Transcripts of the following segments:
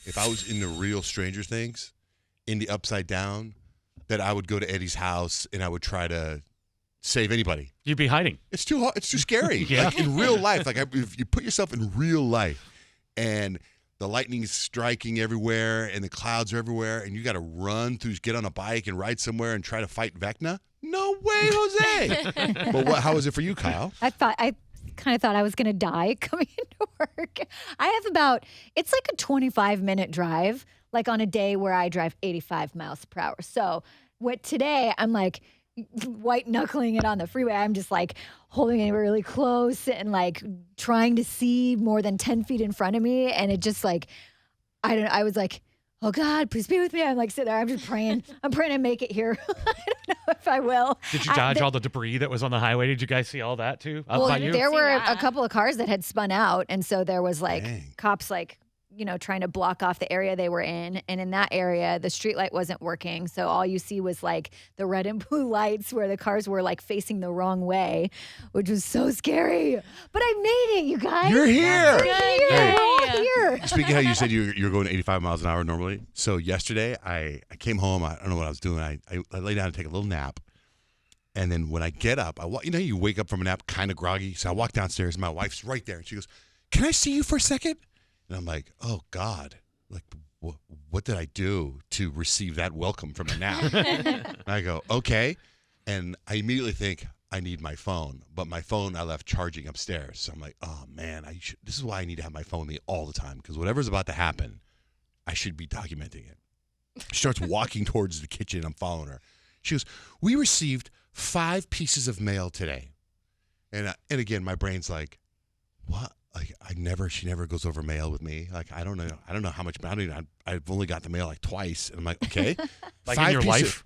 if I was in the real Stranger Things, in the Upside Down, that I would go to Eddie's house and I would try to save anybody. You'd be hiding. It's too hard. It's too scary. Yeah. Like in real life, like if you put yourself in real life and the lightning is striking everywhere and the clouds are everywhere and you got to run through, get on a bike and ride somewhere and try to fight Vecna? No way, Jose. But how was it for you, Kyle? I kind of thought I was going to die coming into work. I have it's like a 25-minute drive, like on a day where I drive 85 miles per hour. So today I'm like white knuckling it on the freeway. I'm just like holding it really close and like trying to see more than 10 feet in front of me. And it just like, I was like, oh God, please be with me. I'm like sitting there. I'm just praying. I'm praying to make it here. I don't know if I will. Did you dodge all the debris that was on the highway? Did you guys see all that too? There were a couple of cars that had spun out. And so there was like cops like, trying to block off the area they were in. And in that area, the street light wasn't working. So all you see was like the red and blue lights where the cars were like facing the wrong way, which was so scary. But I made it, you guys. You're here. We're all here. Speaking of how you said you're going 85 miles an hour normally. So yesterday I came home. I don't know what I was doing. I lay down to take a little nap. And then when I get up, you wake up from a nap kind of groggy. So I walk downstairs. My wife's right there. And she goes, "Can I see you for a second?" And I'm like, oh, God, like, what did I do to receive that welcome from a nap? And I go, okay. And I immediately think, I need my phone. But my phone I left charging upstairs. So I'm like, oh, man, this is why I need to have my phone with me all the time. Because whatever's about to happen, I should be documenting it. She starts walking towards the kitchen. I'm following her. She goes, "We received 5 pieces of mail today." And again, my brain's like, what? Like she never goes over mail with me. Like I don't know how much. I've only got the mail like twice, and I'm like, okay, like in your life.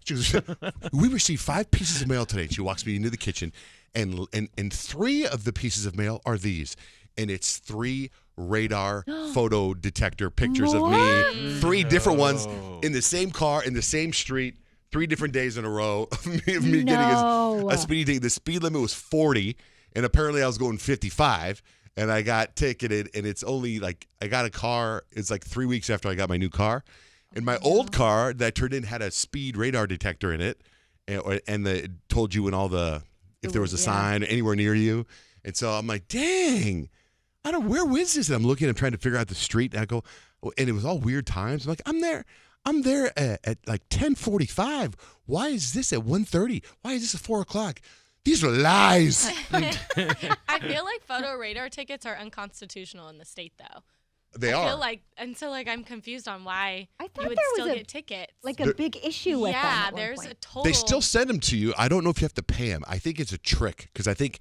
We received 5 pieces of mail today. She walks me into the kitchen, and 3 of the pieces of mail are these, and it's 3 radar photo detector pictures of me, 3 different ones in the same car in the same street, 3 different days in a row of me getting a speeding ticket. The speed limit was 40, and apparently I was going 55. And I got ticketed, and it's only like I got a car. It's like 3 weeks after I got my new car. And my old car that I turned in had a speed radar detector in it, and it told you if there was a sign anywhere near you. And so I'm like, dang, where was this? And I'm looking, I'm trying to figure out the street. And I go, and it was all weird times. I'm like, I'm there at like 10:45. Why is this at 1:30? Why is this at 4 o'clock? These are lies. I feel like photo radar tickets are unconstitutional in the state, though. They are. I feel like, and so like I'm confused on why you would still get tickets. Like a big issue with them. Yeah, there's a total. They still send them to you. I don't know if you have to pay them. I think it's a trick because I think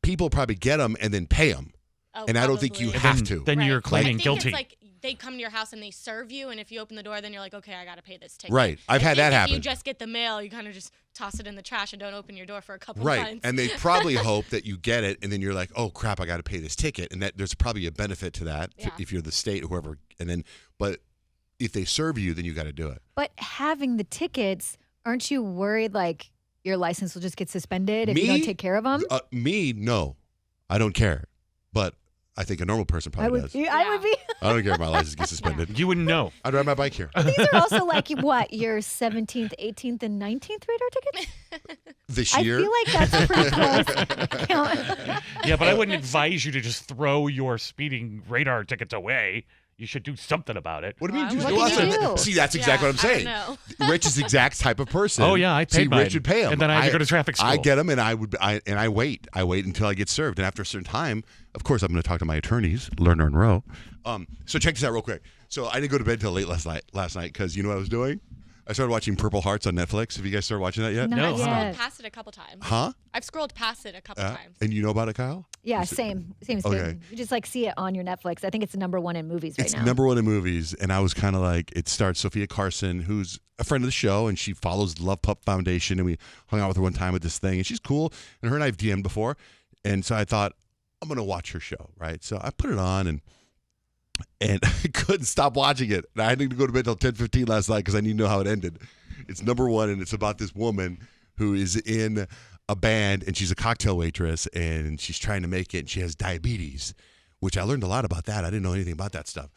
people probably get them and then pay them. Oh, and I don't think you have to. Then you're claiming guilty. It's like they come to your house and they serve you, and if you open the door, then you're like, okay, I got to pay this ticket. Right. I've had that happen. If you just get the mail, you kind of just toss it in the trash and don't open your door for a couple months. Right. And they probably hope that you get it, and then you're like, oh, crap, I got to pay this ticket. And that there's probably a benefit to that if you're the state or whoever. But if they serve you, then you got to do it. But having the tickets, aren't you worried like your license will just get suspended if you don't take care of them? Me, no. I don't care. But I think a normal person probably does. I would be. I don't care if my license gets suspended. You wouldn't know. I'd ride my bike here. These are also like what, your 17th, 18th, and 19th radar tickets? This year? I feel like that's a pretty close count. Yeah, but I wouldn't advise you to just throw your speeding radar tickets away. You should do something about it. What do you mean? What can you do? See, that's exactly what I'm saying. Rich is the exact type of person. Oh yeah, I paid mine. Rich would pay him, and then I had to go to traffic school. I get them, and I wait. I wait until I get served, and after a certain time, of course, I'm going to talk to my attorneys, Lerner and Rowe. So check this out real quick. So I didn't go to bed till late last night because you know what I was doing? I started watching Purple Hearts on Netflix. Have you guys started watching that yet? No. I've scrolled past it a couple times. Huh? I've scrolled past it a couple times. And you know about it, Kyle? Yeah, same. Okay. You just like see it on your Netflix. I think it's number 1 in movies right now. It's number 1 in movies, and I was kind of like, it starts Sophia Carson, who's a friend of the show, and she follows Love Pup Foundation, and we hung out with her one time at this thing, and she's cool, and her and I have DM'd before, and so I thought, I'm going to watch her show, right? So I put it on, and I couldn't stop watching it. And I had to go to bed till 10:15 last night because I need to know how it ended. It's number 1, and it's about this woman who is in a band, and she's a cocktail waitress, and she's trying to make it, and she has diabetes, which I learned a lot about that. I didn't know anything about that stuff.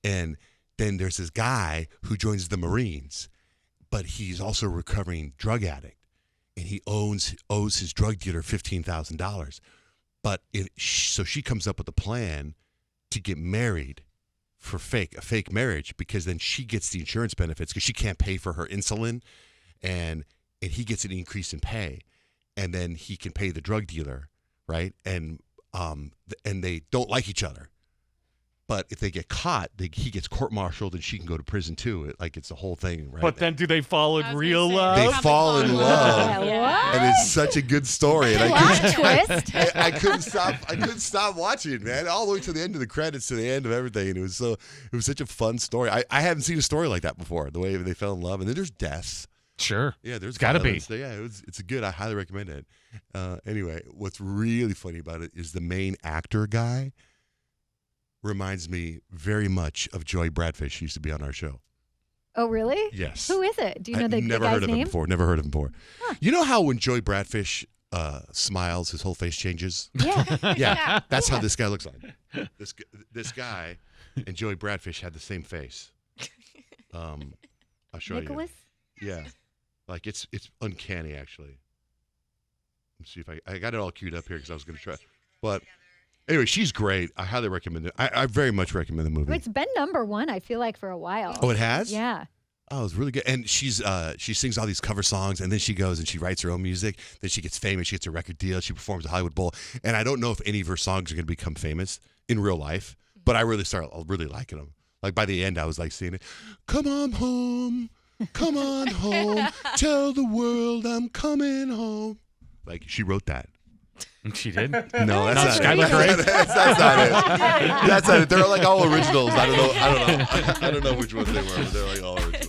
And then there's this guy who joins the Marines, but he's also a recovering drug addict, and he owes his drug dealer $15,000. But so she comes up with a plan to get married for a fake marriage, because then she gets the insurance benefits because she can't pay for her insulin, and he gets an increase in pay, and then he can pay the drug dealer, right? And they don't like each other. But if they get caught, he gets court-martialed and she can go to prison too. It's a whole thing, right? But then do they fall I in was real gonna say, love? They Comic fall in Con love. Yeah, And it's such a good story. And Plot twist. I couldn't stop watching it, man. All the way to the end of the credits, to the end of everything. And it was such a fun story. I haven't seen a story like that before. The way they fell in love, and then there's deaths. Sure. Yeah, there's Gotta be. violence. Yeah, it's good. I highly recommend it. Anyway, what's really funny about it is the main actor guy reminds me very much of Joey Bradfish, who used to be on our show. Oh, really? Yes. Who is it? Do you know the never guy's heard of him name? before. Never heard of him before. You know how when Joey Bradfish smiles, his whole face changes? Yeah. Yeah, that's how this guy looks like. This guy and Joey Bradfish had the same face. I'll show Nicholas? you. Yeah, like it's uncanny actually. Let's see if I got it all queued up here because I was going to try. But anyway, she's great. I highly recommend it. I very much recommend the movie. It's been #1, I feel like, for a while. Oh, it has? Yeah. Oh, it's really good. And she sings all these cover songs, and then she goes and she writes her own music. Then she gets famous. She gets a record deal. She performs at Hollywood Bowl. And I don't know if any of her songs are going to become famous in real life, but I really really liking them. Like by the end, I was like seeing it. Come on home. Come on home. Tell the world I'm coming home. Like she wrote that. She did? No, that's Not not it. Skylar Grey? That's not it. That's not it. They're like all originals. I don't know. I don't know which ones they were, but they're like all originals.